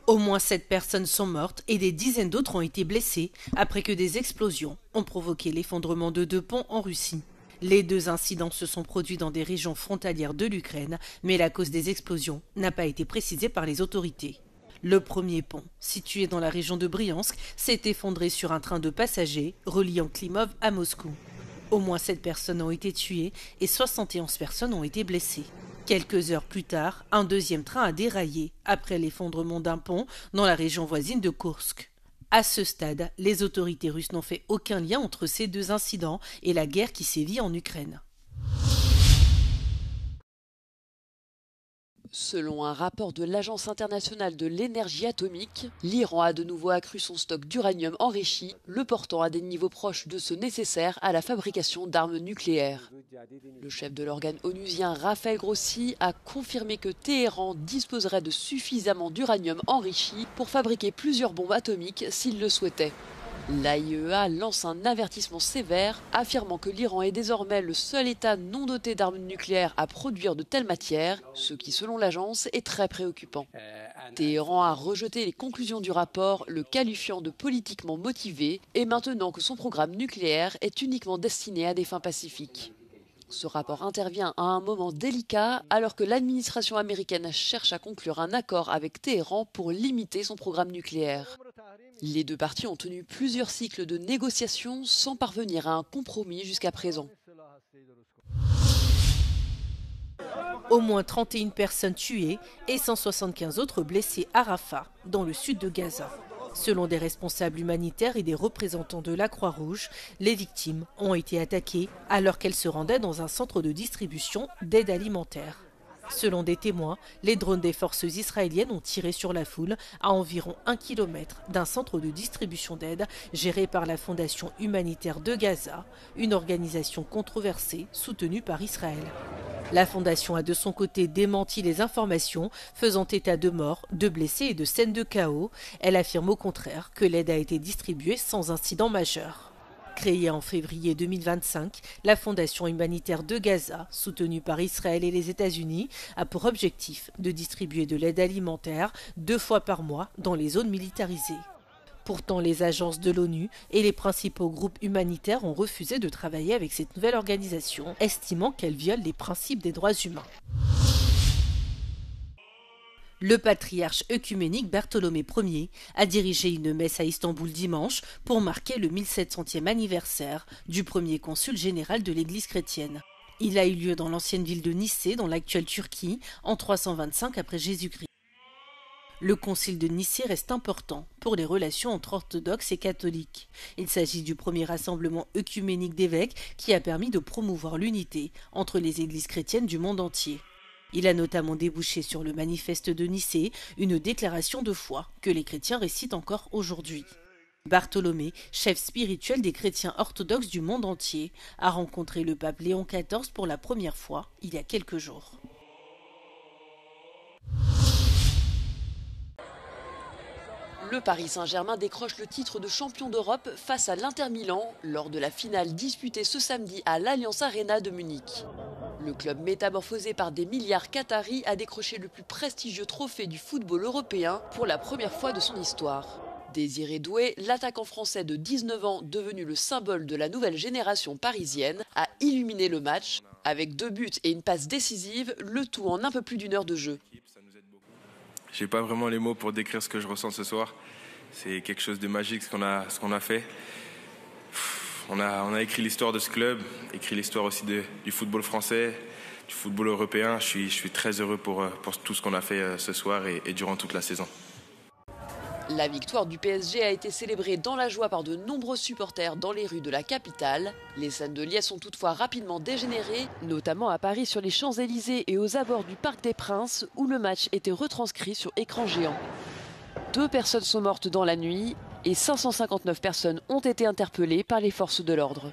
Au moins 7 personnes sont mortes et des dizaines d'autres ont été blessées après que des explosions ont provoqué l'effondrement de 2 ponts en Russie. Les 2 incidents se sont produits dans des régions frontalières de l'Ukraine, mais la cause des explosions n'a pas été précisée par les autorités. Le premier pont, situé dans la région de Briansk, s'est effondré sur un train de passagers reliant Klimov à Moscou. Au moins 7 personnes ont été tuées et 71 personnes ont été blessées. Quelques heures plus tard, un deuxième train a déraillé après l'effondrement d'un pont dans la région voisine de Koursk. À ce stade, les autorités russes n'ont fait aucun lien entre ces 2 incidents et la guerre qui sévit en Ukraine. Selon un rapport de l'Agence internationale de l'énergie atomique, l'Iran a de nouveau accru son stock d'uranium enrichi, le portant à des niveaux proches de ceux nécessaires à la fabrication d'armes nucléaires. Le chef de l'organe onusien Raphaël Grossi a confirmé que Téhéran disposerait de suffisamment d'uranium enrichi pour fabriquer plusieurs bombes atomiques s'il le souhaitait. L'AIEA lance un avertissement sévère, affirmant que l'Iran est désormais le seul État non doté d'armes nucléaires à produire de telles matières, ce qui, selon l'agence, est très préoccupant. Téhéran a rejeté les conclusions du rapport, le qualifiant de politiquement motivé, et maintenant que son programme nucléaire est uniquement destiné à des fins pacifiques. Ce rapport intervient à un moment délicat alors que l'administration américaine cherche à conclure un accord avec Téhéran pour limiter son programme nucléaire. Les 2 parties ont tenu plusieurs cycles de négociations sans parvenir à un compromis jusqu'à présent. Au moins 31 personnes tuées et 175 autres blessées à Rafah, dans le sud de Gaza. Selon des responsables humanitaires et des représentants de la Croix-Rouge, les victimes ont été attaquées alors qu'elles se rendaient dans un centre de distribution d'aide alimentaire. Selon des témoins, les drones des forces israéliennes ont tiré sur la foule à environ 1 kilomètre d'un centre de distribution d'aide géré par la Fondation humanitaire de Gaza, une organisation controversée soutenue par Israël. La Fondation a de son côté démenti les informations faisant état de morts, de blessés et de scènes de chaos. Elle affirme au contraire que l'aide a été distribuée sans incident majeur. Créée en février 2025, la Fondation humanitaire de Gaza, soutenue par Israël et les États-Unis, a pour objectif de distribuer de l'aide alimentaire 2 fois par mois dans les zones militarisées. Pourtant, les agences de l'ONU et les principaux groupes humanitaires ont refusé de travailler avec cette nouvelle organisation, estimant qu'elle viole les principes des droits humains. Le patriarche œcuménique Bartholomée Ier a dirigé une messe à Istanbul dimanche pour marquer le 1700e anniversaire du premier consul général de l'Église chrétienne. Il a eu lieu dans l'ancienne ville de Nicée, dans l'actuelle Turquie, en 325 après Jésus-Christ. Le concile de Nicée reste important pour les relations entre orthodoxes et catholiques. Il s'agit du premier rassemblement œcuménique d'évêques qui a permis de promouvoir l'unité entre les églises chrétiennes du monde entier. Il a notamment débouché sur le manifeste de Nicée, une déclaration de foi que les chrétiens récitent encore aujourd'hui. Bartholomée, chef spirituel des chrétiens orthodoxes du monde entier, a rencontré le pape Léon XIV pour la première fois il y a quelques jours. Le Paris Saint-Germain décroche le titre de champion d'Europe face à l'Inter Milan lors de la finale disputée ce samedi à l'Allianz Arena de Munich. Le club métamorphosé par des milliards qataris a décroché le plus prestigieux trophée du football européen pour la première fois de son histoire. Désiré Doué, l'attaquant français de 19 ans devenu le symbole de la nouvelle génération parisienne, a illuminé le match avec 2 buts et une passe décisive, le tout en un peu plus d'1 heure de jeu. J'ai pas vraiment les mots pour décrire ce que je ressens ce soir. C'est quelque chose de magique ce qu'on a fait. On a écrit l'histoire de ce club, écrit l'histoire aussi du football français, du football européen. Je suis très heureux pour tout ce qu'on a fait ce soir et durant toute la saison. La victoire du PSG a été célébrée dans la joie par de nombreux supporters dans les rues de la capitale. Les scènes de liesse ont toutefois rapidement dégénéré, notamment à Paris sur les Champs-Élysées et aux abords du Parc des Princes où le match était retranscrit sur écran géant. 2 personnes sont mortes dans la nuit et 559 personnes ont été interpellées par les forces de l'ordre.